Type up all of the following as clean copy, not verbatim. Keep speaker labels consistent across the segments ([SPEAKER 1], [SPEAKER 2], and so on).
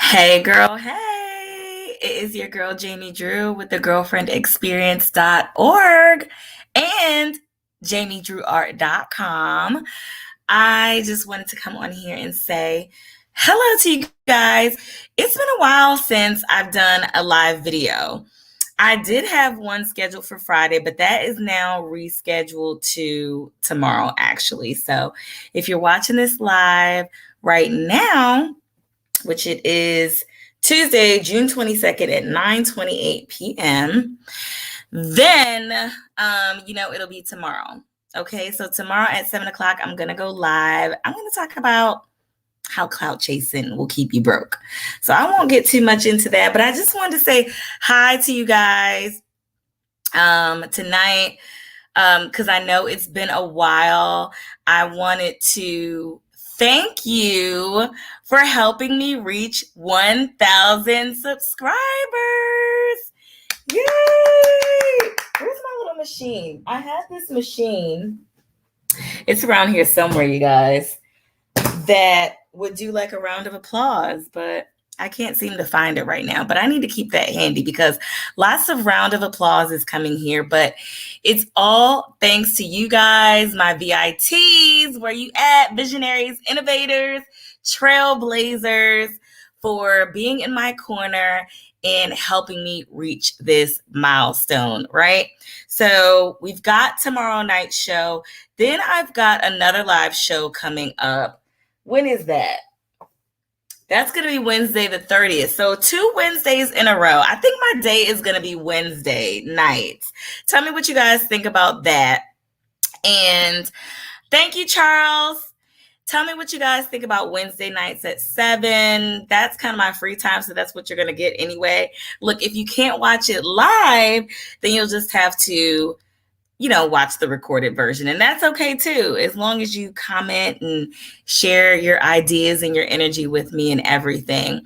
[SPEAKER 1] Hey girl, hey. It is your girl Jamie Drew with the girlfriendexperience.org and jamiedrewart.com. I just wanted to come on here and say hello to you guys. It's been a while since I've done a live video. I did have one scheduled for Friday, but that is now rescheduled to tomorrow, actually. So if you're watching this live right now, which it is Tuesday, June 22nd at 9:28 p.m., then, it'll be tomorrow. Okay, so tomorrow at 7 o'clock, I'm going to go live. I'm going to talk about how clout chasing will keep you broke. So I won't get too much into that, but I just wanted to say hi to you guys tonight because I know it's been a while. I wanted to thank you for helping me reach 1,000 subscribers. Yay! Where's my little machine? I have this machine. It's around here somewhere, you guys, that would do like a round of applause, but I can't seem to find it right now. But I need to keep that handy because lots of round of applause is coming here. But it's all thanks to you guys, my VITs. Where you at? Visionaries, innovators, trailblazers, for being in my corner and helping me reach this milestone, right? So we've got tomorrow night's show. Then I've got another live show coming up. When is that? That's going to be Wednesday the 30th. So 2 Wednesdays in a row. I think my day is going to be Wednesday nights. Tell me what you guys think about that. And thank you, Charles. Tell me what you guys think about Wednesday nights at 7. That's kind of my free time, so that's what you're going to get anyway. Look, if you can't watch it live, then you'll just have to watch the recorded version. And that's okay too, as long as you comment and share your ideas and your energy with me and everything.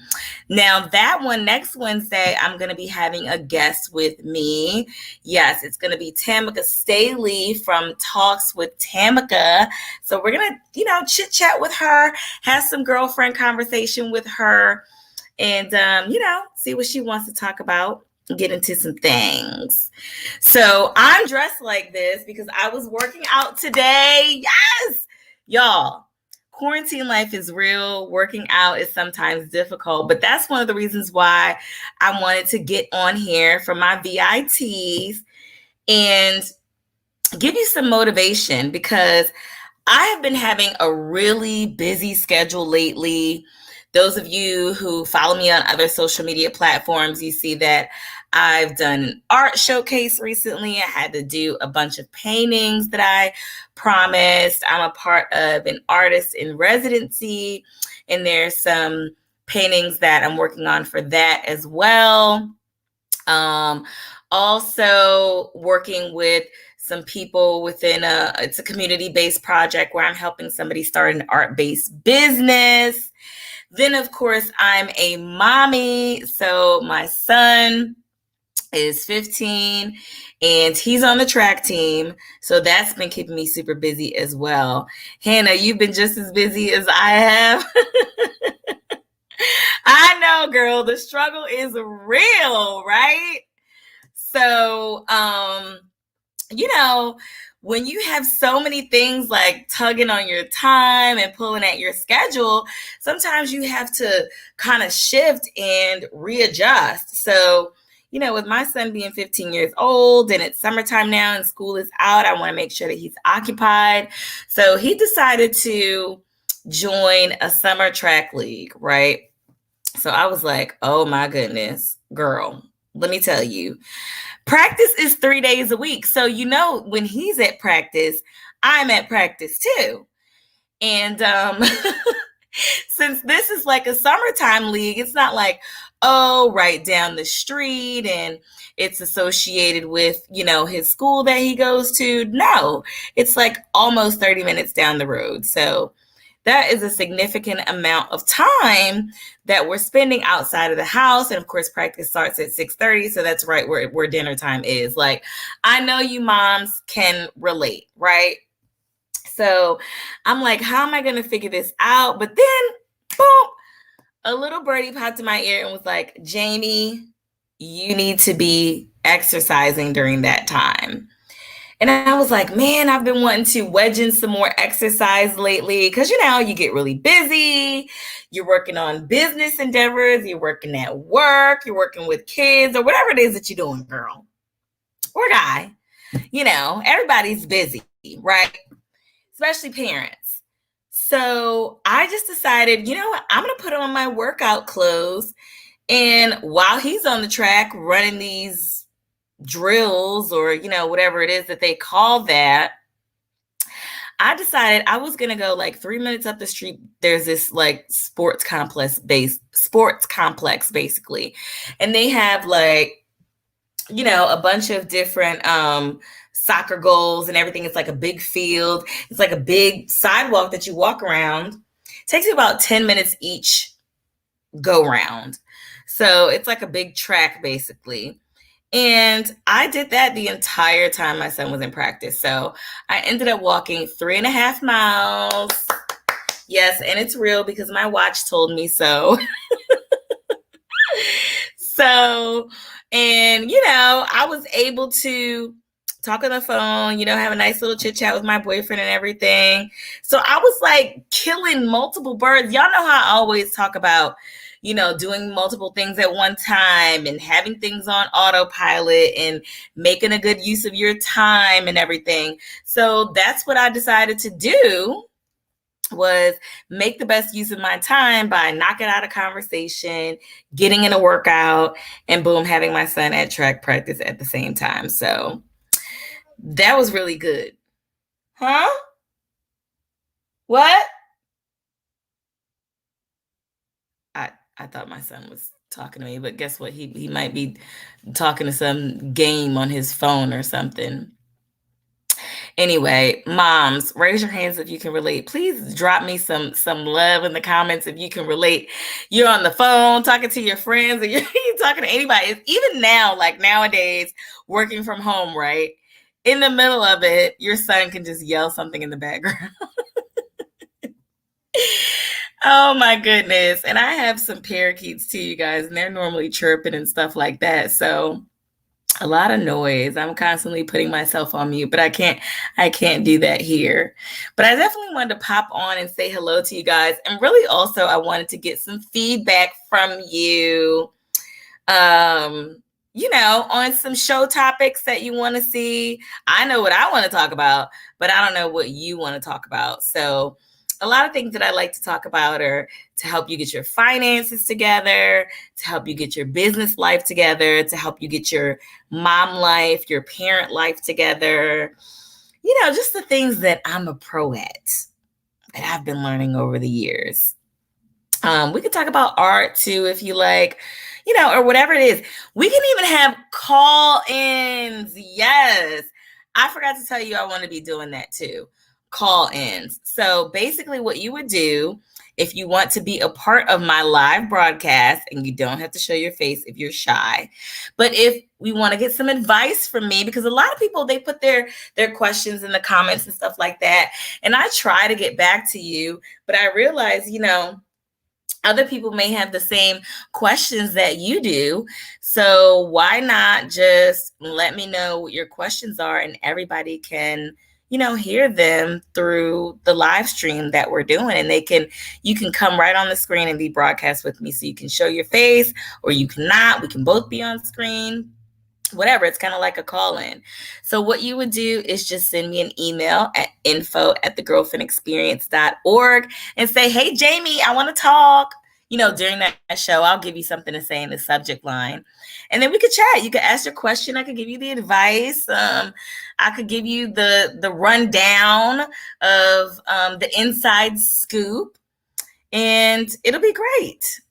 [SPEAKER 1] Now that one, next Wednesday, I'm going to be having a guest with me. Yes, it's going to be Tamika Staley from Talks with Tamika. So we're going to, chit chat with her, have some girlfriend conversation with her, and, see what she wants to talk about. Get into some things. So I'm dressed like this because I was working out today. Yes, y'all, quarantine life is real. Working out is sometimes difficult, but that's one of the reasons why I wanted to get on here for my VITs and give you some motivation, because I have been having a really busy schedule lately. Those of you who follow me on other social media platforms, you see that I've done an art showcase recently. I had to do a bunch of paintings that I promised. I'm a part of an artist in residency, and there's some paintings that I'm working on for that as well. Also working with some people within it's a community-based project where I'm helping somebody start an art-based business. Then, of course, I'm a mommy. So my son is 15 and he's on the track team. So that's been keeping me super busy as well. Hannah, you've been just as busy as I have. I know, girl, the struggle is real, right? So, when you have so many things like tugging on your time and pulling at your schedule, sometimes you have to kind of shift and readjust. So, with my son being 15 years old and it's summertime now and school is out, I want to make sure that he's occupied. So he decided to join a summer track league, right? So I was like, oh my goodness, girl, let me tell you. Practice is 3 days a week. So, when he's at practice, I'm at practice too. And since this is like a summertime league, it's not like, right down the street and it's associated with, his school that he goes to. No, it's like almost 30 minutes down the road. So that is a significant amount of time that we're spending outside of the house. And of course, practice starts at 6:30. So that's right where dinner time is. Like, I know you moms can relate, right? So I'm like, how am I going to figure this out? But then, boom, a little birdie popped in my ear and was like, Jamie, you need to be exercising during that time. And I was like, man, I've been wanting to wedge in some more exercise lately because, you get really busy. You're working on business endeavors. You're working at work. You're working with kids or whatever it is that you're doing, girl or guy. Everybody's busy, right? Especially parents. So I just decided, you know what? I'm going to put on my workout clothes. And while he's on the track running these drills or, whatever it is that they call that, I decided I was going to go like 3 minutes up the street. There's this like sports complex basically. And they have like, a bunch of different soccer goals and everything. It's like a big field. It's like a big sidewalk that you walk around. It takes you about 10 minutes each go round. So it's like a big track basically. And I did that the entire time my son was in practice. So I ended up walking 3.5 miles. Yes, and it's real because my watch told me so. So, and, I was able to talk on the phone, have a nice little chit chat with my boyfriend and everything. So I was like killing multiple birds. Y'all know how I always talk about, doing multiple things at one time and having things on autopilot and making a good use of your time and everything. So that's what I decided to do, was make the best use of my time by knocking out a conversation, getting in a workout, and boom, having my son at track practice at the same time. So that was really good. Huh? What? I thought my son was talking to me, but guess what? He might be talking to some game on his phone or something. Anyway, moms, raise your hands if you can relate. Please drop me some love in the comments if you can relate. You're on the phone talking to your friends or you're talking to anybody. It's even now, like nowadays, working from home, right? In the middle of it, your son can just yell something in the background. Oh my goodness. And I have some parakeets too, you guys, and they're normally chirping and stuff like that. So a lot of noise. I'm constantly putting myself on mute, but I can't do that here. But I definitely wanted to pop on and say hello to you guys. And really also I wanted to get some feedback from you. On some show topics that you want to see. I know what I want to talk about, but I don't know what you want to talk about. So a lot of things that I like to talk about are to help you get your finances together, to help you get your business life together, to help you get your mom life, your parent life together. Just the things that I'm a pro at, that I've been learning over the years. We could talk about art too, if you like, or whatever it is. We can even have call-ins. Yes. I forgot to tell you I want to be doing that too. Call-ins. So basically what you would do if you want to be a part of my live broadcast, and you don't have to show your face if you're shy, but if we want to get some advice from me, because a lot of people, they put their questions in the comments and stuff like that, and I try to get back to you, but I realize, other people may have the same questions that you do. So why not just let me know what your questions are, and everybody can, hear them through the live stream that we're doing. And you can come right on the screen and be broadcast with me. So you can show your face or you cannot. We can both be on screen. Whatever, it's kind of like a call-in. So what you would do is just send me an email at info@thegirlfriendexperience.org and say, hey, Jamie, I want to talk. During that show, I'll give you something to say in the subject line. And then we could chat. You could ask your question. I could give you the advice. I could give you the rundown of the inside scoop. And it'll be great,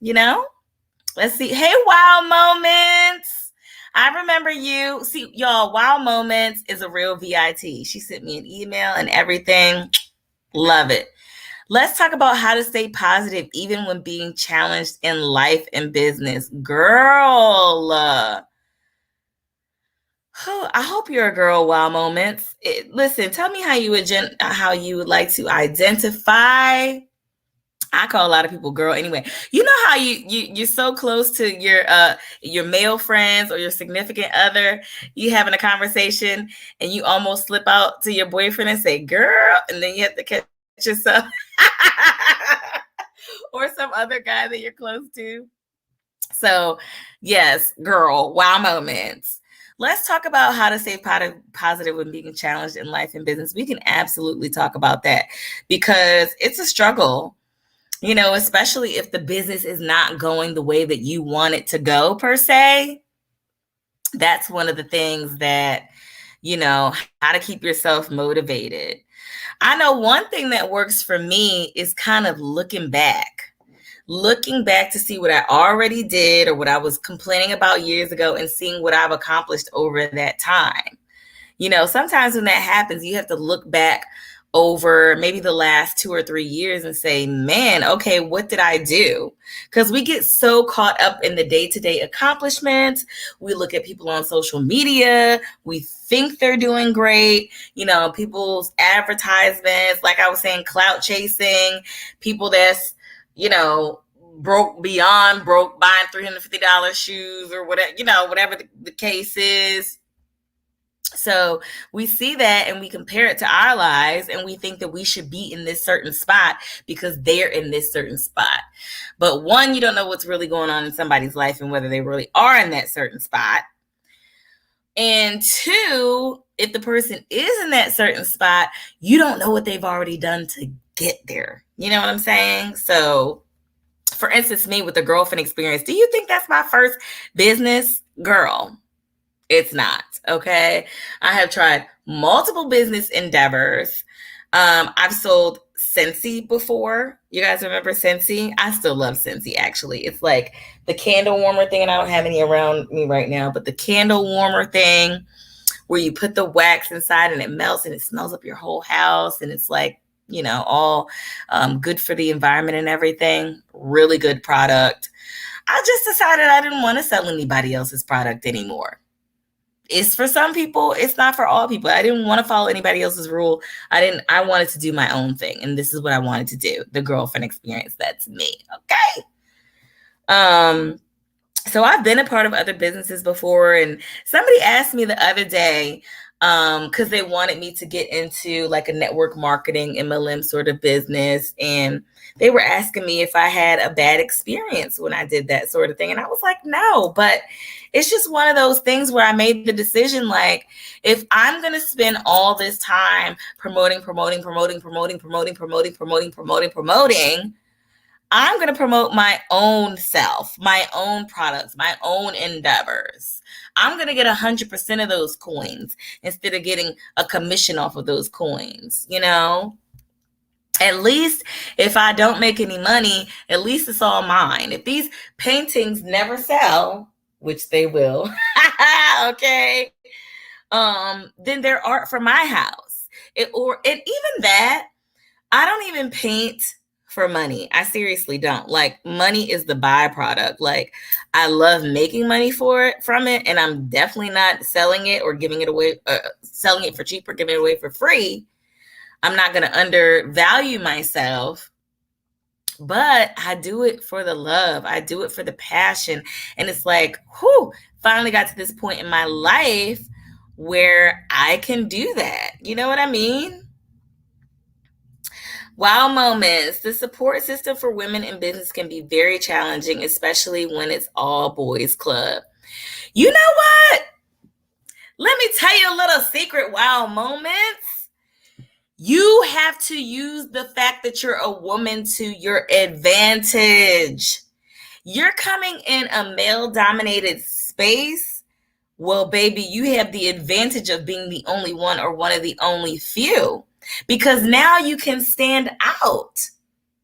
[SPEAKER 1] Let's see. Hey, Wow Moments. I remember you. See, y'all, Wow Moments is a real VIT. She sent me an email and everything. Love it. Let's talk about how to stay positive even when being challenged in life and business. Girl, I hope you're a girl, Wow Moments. Listen, tell me how you would like to identify I call a lot of people girl anyway. You know how you're so close to your male friends or your significant other, you having a conversation and you almost slip out to your boyfriend and say girl, and then you have to catch yourself. Or some other guy that you're close to. So yes, girl, wow moments. Let's talk about how to stay positive when being challenged in life and business. We can absolutely talk about that because it's a struggle, you know, especially if the business is not going the way that you want it to go, per se. That's one of the things that, you know, how to keep yourself motivated. I know one thing that works for me is kind of looking back to see what I already did or what I was complaining about years ago and seeing what I've accomplished over that time. You know, sometimes when that happens, you have to look back over maybe the last 2 or 3 years and say, man, okay, what did I do? Because we get so caught up in the day-to-day accomplishments. We look at people on social media. We think they're doing great. You know, people's advertisements, like I was saying, clout chasing, people that's, you know, beyond broke, buying $350 shoes or whatever, you know, whatever the case is. So we see that and we compare it to our lives and we think that we should be in this certain spot because they're in this certain spot. But one, you don't know what's really going on in somebody's life and whether they really are in that certain spot. And two, if the person is in that certain spot, you don't know what they've already done to get there. You know what I'm saying? So for instance, me with the girlfriend experience, do you think that's my first business? Girl, it's not. Okay. I have tried multiple business endeavors. I've sold Scentsy before. You guys remember Scentsy? I still love Scentsy, actually. It's like the candle warmer thing, and I don't have any around me right now, but the candle warmer thing where you put the wax inside and it melts and it smells up your whole house. And it's like, you know, all good for the environment and everything. Really good product. I just decided I didn't want to sell anybody else's product anymore. It's for some people. It's not for all people. I didn't want to follow anybody else's rule. I wanted to do my own thing. And this is what I wanted to do. The girlfriend experience. That's me. Okay. So I've been a part of other businesses before. And somebody asked me the other day, because they wanted me to get into like a network marketing MLM sort of business. And they were asking me if I had a bad experience when I did that sort of thing. And I was like, no, but it's just one of those things where I made the decision, like, if I'm going to spend all this time promoting, I'm going to promote my own self, my own products, my own endeavors. I'm going to get 100% of those coins instead of getting a commission off of those coins, you know? At least if I don't make any money, at least it's all mine. If these paintings never sell, which they will, okay, then they're art for my house. And even that, I don't even paint for money. I seriously don't. Like, money is the byproduct. Like, I love making money from it, and I'm definitely not selling it or giving it away, selling it for cheap or giving it away for free. I'm not going to undervalue myself, but I do it for the love. I do it for the passion. And it's like, finally got to this point in my life where I can do that. You know what I mean? Wow moments. The support system for women in business can be very challenging, especially when it's all boys club. You know what? Let me tell you a little secret wow moments. You have to use the fact that you're a woman to your advantage. You're coming in a male-dominated space. Well, baby, you have the advantage of being the only one or one of the only few, because now you can stand out,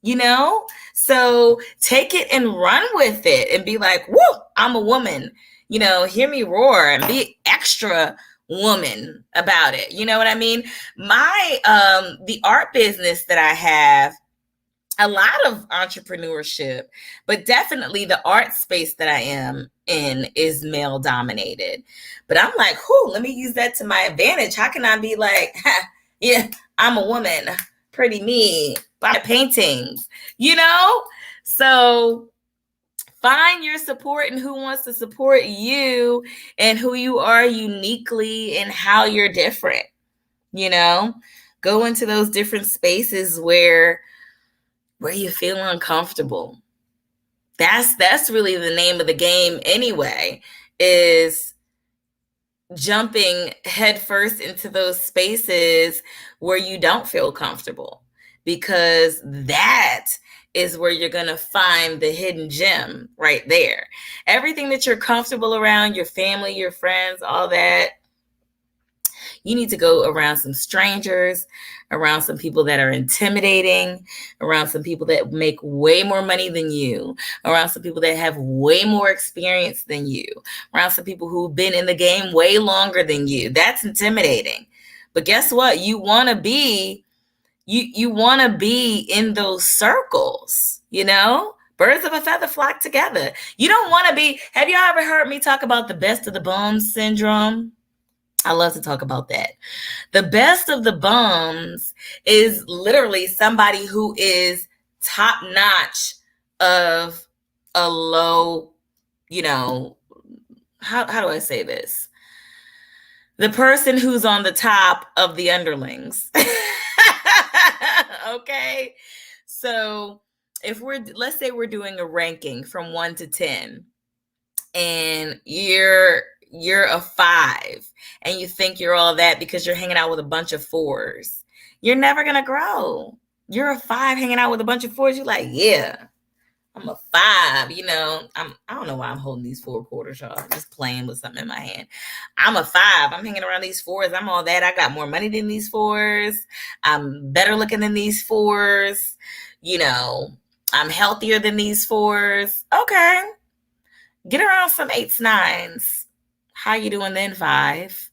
[SPEAKER 1] you know? So take it and run with it and be like, whoa, I'm a woman. You know, hear me roar and be extra woman about it. You know what I mean? My the art business that I have, a lot of entrepreneurship, but definitely the art space that I am in is male dominated. But I'm like, let me use that to my advantage. How can I be like, yeah, I'm a woman, pretty me, buy paintings, So find your support and who wants to support you and who you are uniquely and how you're different, Go into those different spaces where you feel uncomfortable. That's really the name of the game anyway, is jumping headfirst into those spaces where you don't feel comfortable, because that is where you're going to find the hidden gem right there. Everything that you're comfortable around, your family, your friends, all that, you need to go around some strangers, around some people that are intimidating, around some people that make way more money than you, around some people that have way more experience than you, around some people who've been in the game way longer than you. That's intimidating. But guess what? You want to be in those circles, Birds of a feather flock together. You don't want to be, have you ever heard me talk about the best of the bums syndrome? I love to talk about that. The best of the bums is literally somebody who is top notch of a low, how do I say this? The person who's on the top of the underlings. Okay. So let's say we're doing a ranking from 1 to 10, and you're a 5 and you think you're all that because you're hanging out with a bunch of 4s. You're never going to grow. You're a 5 hanging out with a bunch of 4s. You're like, yeah, I'm a 5, I don't know why I'm holding these 4 quarters, y'all. I'm just playing with something in my hand. I'm a 5. I'm hanging around these 4s. I'm all that. I got more money than these 4s. I'm better looking than these 4s. I'm healthier than these 4s. Okay. Get around some 8s, 9s. How you doing then, 5?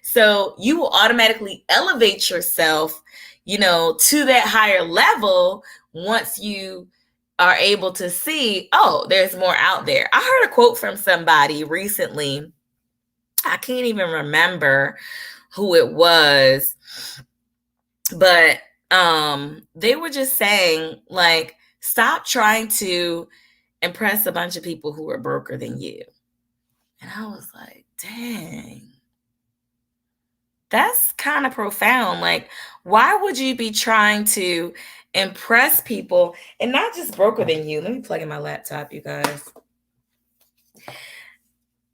[SPEAKER 1] So you will automatically elevate yourself, to that higher level once you are able to see, oh, there's more out there. I heard a quote from somebody recently. I can't even remember who it was, but they were just saying, like, stop trying to impress a bunch of people who are broker than you. And I was like, dang, that's kind of profound. Like, why would you be trying to impress people and not just broker than you? Let me plug in my laptop, you guys.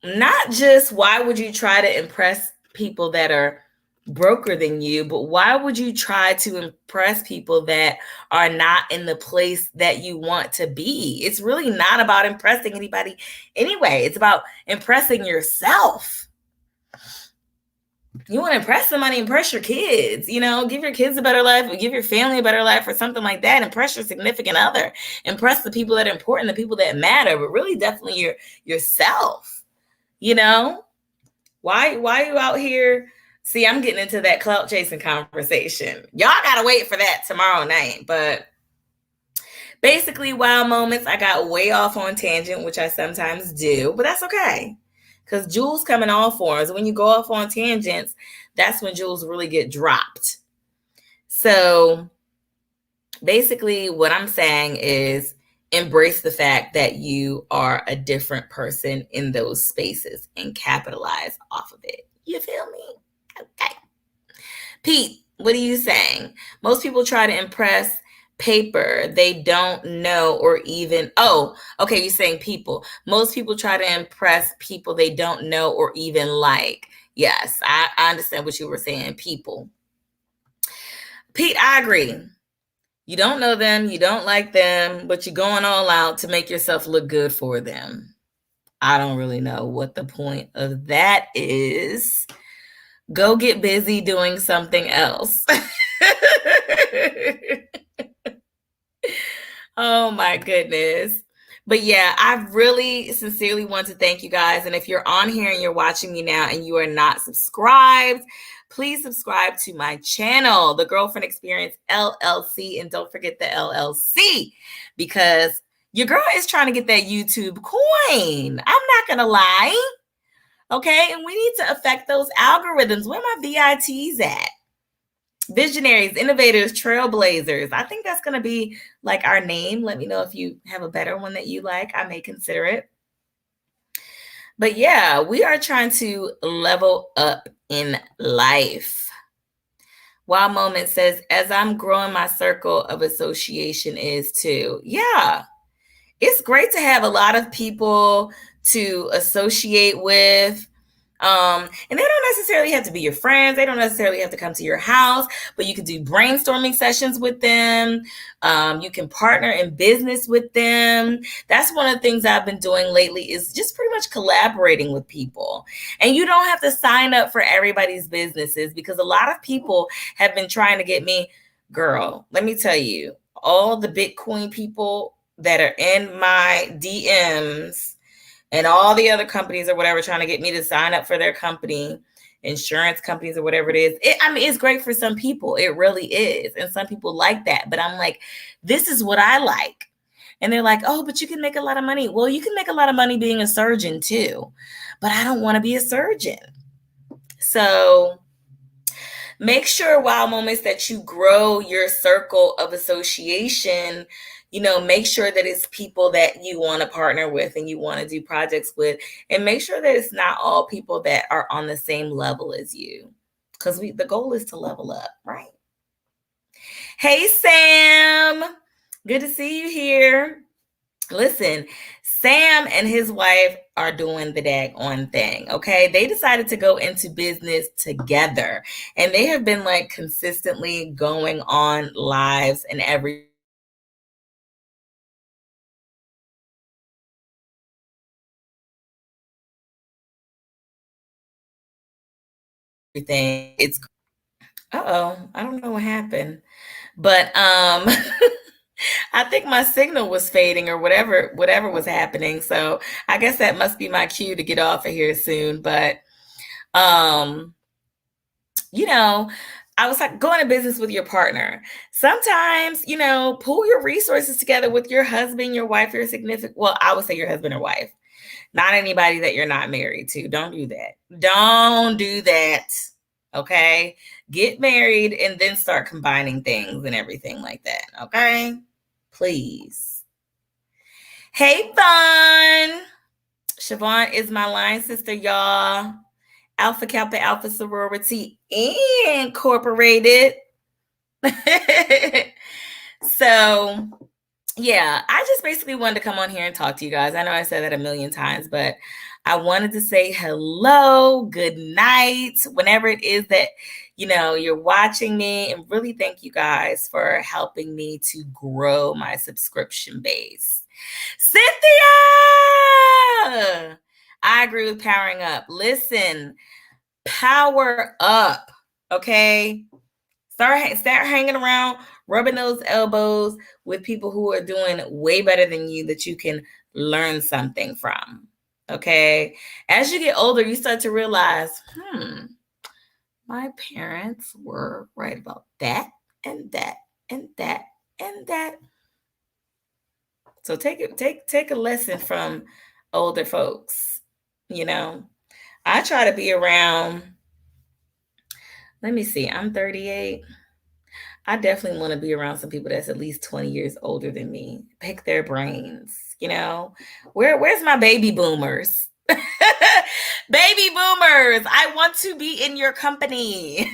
[SPEAKER 1] Not just why would you try to impress people that are broker than you, but why would you try to impress people that are not in the place that you want to be? It's really not about impressing anybody anyway. It's about impressing yourself. You want to impress somebody, impress your kids, give your kids a better life, give your family a better life or something like that. Impress your significant other, impress the people that are important, the people that matter, but really definitely yourself, Why are you out here? See, I'm getting into that clout chasing conversation. Y'all got to wait for that tomorrow night. But basically, wow moments, I got way off on tangent, which I sometimes do, but that's okay. Because jewels come in all forms. When you go off on tangents, that's when jewels really get dropped. So basically, what I'm saying is embrace the fact that you are a different person in those spaces and capitalize off of it. You feel me? Okay. Pete, what are you saying? Most people try to impress paper they don't know or even, okay, you're saying people. Most people try to impress people they don't know or even like. Yes, I understand what you were saying, people. Pete, I agree. You don't know them, you don't like them, but you're going all out to make yourself look good for them. I don't really know what the point of that is. Go get busy doing something else. Oh my goodness. But yeah, I really sincerely want to thank you guys. And if you're on here and you're watching me now and you are not subscribed, please subscribe to my channel, The Girlfriend Experience LLC. And don't forget the LLC, because your girl is trying to get that YouTube coin. I'm not going to lie. Okay. And we need to affect those algorithms. Where my VITs at? Visionaries, innovators, trailblazers. I think that's going to be like our name. Let me know if you have a better one that you like. I may consider it. But yeah, we are trying to level up in life. Wow Moment says, as I'm growing, my circle of association is too. Yeah, it's great to have a lot of people to associate with. And they don't necessarily have to be your friends. They don't necessarily have to come to your house, but you can do brainstorming sessions with them. You can partner in business with them. That's one of the things I've been doing lately is just pretty much collaborating with people. And you don't have to sign up for everybody's businesses because a lot of people have been trying to get me, girl, let me tell you, all the Bitcoin people that are in my DMs and all the other companies or whatever trying to get me to sign up for their company, insurance companies or whatever it is. It's great for some people. It really is. And some people like that. But I'm like, this is what I like. And they're like, oh, but you can make a lot of money. Well, you can make a lot of money being a surgeon too. But I don't want to be a surgeon. So make sure, wow moments, that you grow your circle of association. Make sure that it's people that you want to partner with and you want to do projects with, and make sure that it's not all people that are on the same level as you, because the goal is to level up, right? Hey, Sam, good to see you here. Listen, Sam and his wife are doing the daggone thing, okay? They decided to go into business together, and they have been like consistently going on lives and everything. It's I don't know what happened, but I think my signal was fading or whatever was happening. So I guess that must be my cue to get off of here soon. But I was like, go into business with your partner. Sometimes, pool your resources together with your husband, your wife, your significant. Well, I would say your husband or wife, not anybody that you're not married to. Don't do that. Don't do that. Okay. Get married and then start combining things and everything like that. Okay. Please. Hey, Fun. Siobhan is my line sister, y'all. Alpha Kappa Alpha Sorority Incorporated. So, yeah, I just basically wanted to come on here and talk to you guys. I know I said that a million times, but I wanted to say hello, good night, whenever it is that, you're watching me, and really thank you guys for helping me to grow my subscription base. Cynthia! I agree with powering up. Listen, power up, okay? Start hanging around, rubbing those elbows with people who are doing way better than you that you can learn something from, okay? As you get older, you start to realize, my parents were right about that and that and that and that. So take a lesson from older folks, I try to be around, let me see, I'm 38. I definitely want to be around some people that's at least 20 years older than me. Pick their brains, Where's my baby boomers? Baby boomers, I want to be in your company.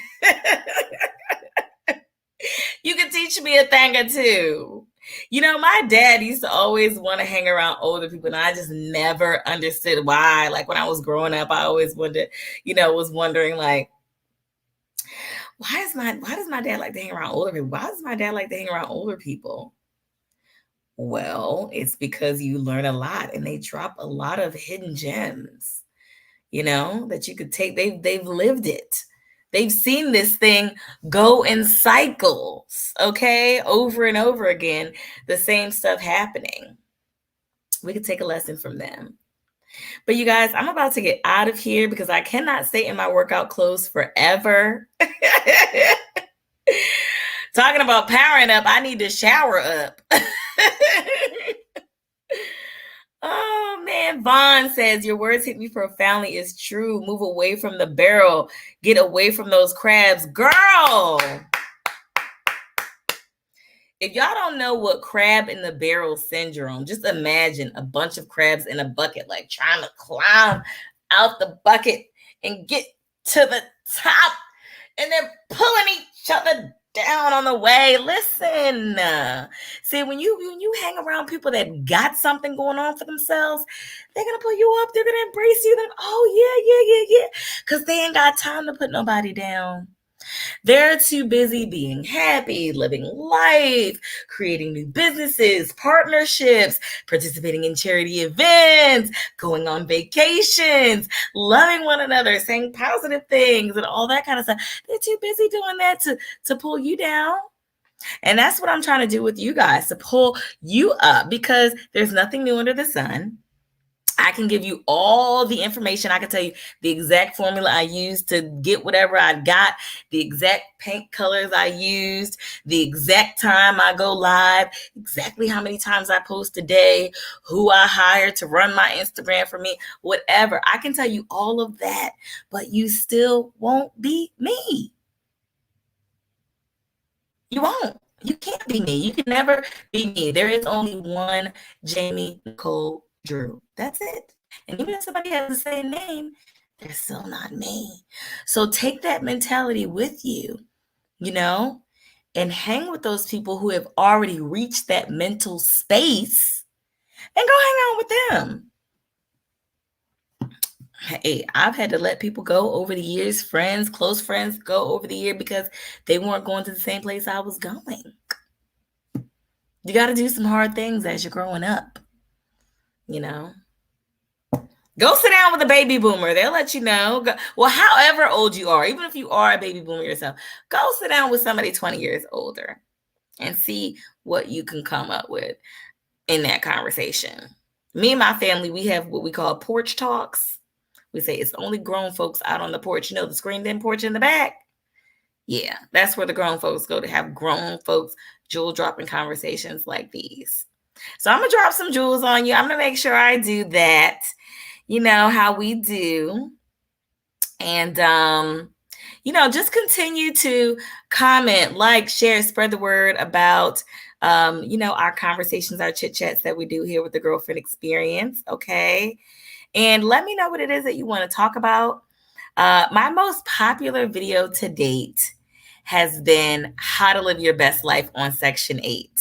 [SPEAKER 1] You can teach me a thing or two. My dad used to always want to hang around older people, and I just never understood why. Like when I was growing up, I always was wondering like, why does my dad like to hang around older people? Why does my dad like to hang around older people? Well, it's because you learn a lot and they drop a lot of hidden gems, that you could take. They've lived it. They've seen this thing go in cycles, okay? Over and over again, the same stuff happening. We could take a lesson from them. But you guys, I'm about to get out of here because I cannot stay in my workout clothes forever. Talking about powering up, I need to shower up. Oh man, Vaughn says your words hit me profoundly. It's true. Move away from the barrel. Get away from those crabs. Girl, If y'all don't know what crab in the barrel syndrome, just imagine a bunch of crabs in a bucket, like trying to climb out the bucket and get to the top, and they're pulling each other down on the way. Listen, see, when you hang around people that got something going on for themselves, they're gonna pull you up. They're gonna embrace you. Then, oh yeah, because they ain't got time to put nobody down. They're too busy being happy, living life, creating new businesses, partnerships, participating in charity events, going on vacations, loving one another, saying positive things, and all that kind of stuff. They're too busy doing that to pull you down. And that's what I'm trying to do with you guys, to pull you up, because there's nothing new under the sun. I can give you all the information. I can tell you the exact formula I used to get whatever I got, the exact paint colors I used, the exact time I go live, exactly how many times I post a day, who I hired to run my Instagram for me, whatever. I can tell you all of that, but you still won't be me. You won't. You can't be me. You can never be me. There is only one Jamie Nicole Drew. That's it. And even if somebody has the same name, they're still not me. So take that mentality with you, and hang with those people who have already reached that mental space and go hang out with them. Hey, I've had to let people go over the years, friends, close friends go over the year because they weren't going to the same place I was going. You got to do some hard things as you're growing up, Go sit down with a baby boomer. They'll let you know. Well, however old you are, even if you are a baby boomer yourself, go sit down with somebody 20 years older and see what you can come up with in that conversation. Me and my family, we have what we call Porch Talks. We say it's only grown folks out on the porch. The screened-in porch in the back? Yeah, that's where the grown folks go to have grown folks jewel-dropping conversations like these. So I'm going to drop some jewels on you. I'm going to make sure I do that. How we do. And, just continue to comment, like, share, spread the word about, our conversations, our chit chats that we do here with the Girlfriend Experience. Okay. And let me know what it is that you want to talk about. My most popular video to date has been how to live your best life on Section 8.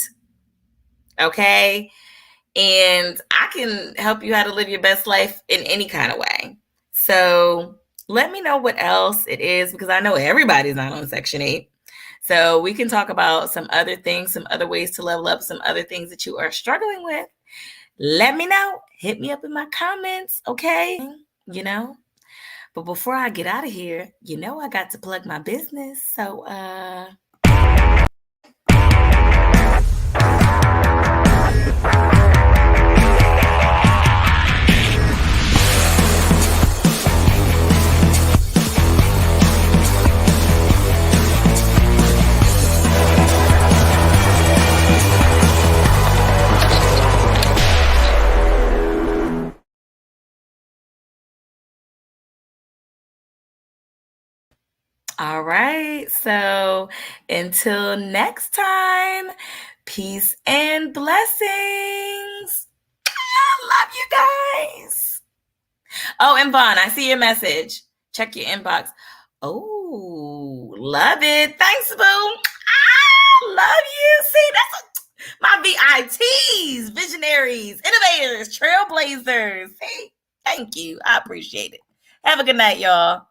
[SPEAKER 1] Okay. And I can help you how to live your best life in any kind of way. So let me know what else it is, because I know everybody's not on Section 8. So we can talk about some other things, some other ways to level up, some other things that you are struggling with. Let me know. Hit me up in my comments, okay? But before I get out of here, I got to plug my business. So, all right. So until next time, peace and blessings. I love you guys. Oh, and Vaughn, I see your message. Check your inbox. Oh, love it. Thanks, boo. I love you. See, that's my VITs, visionaries, innovators, trailblazers. See, thank you. I appreciate it. Have a good night, y'all.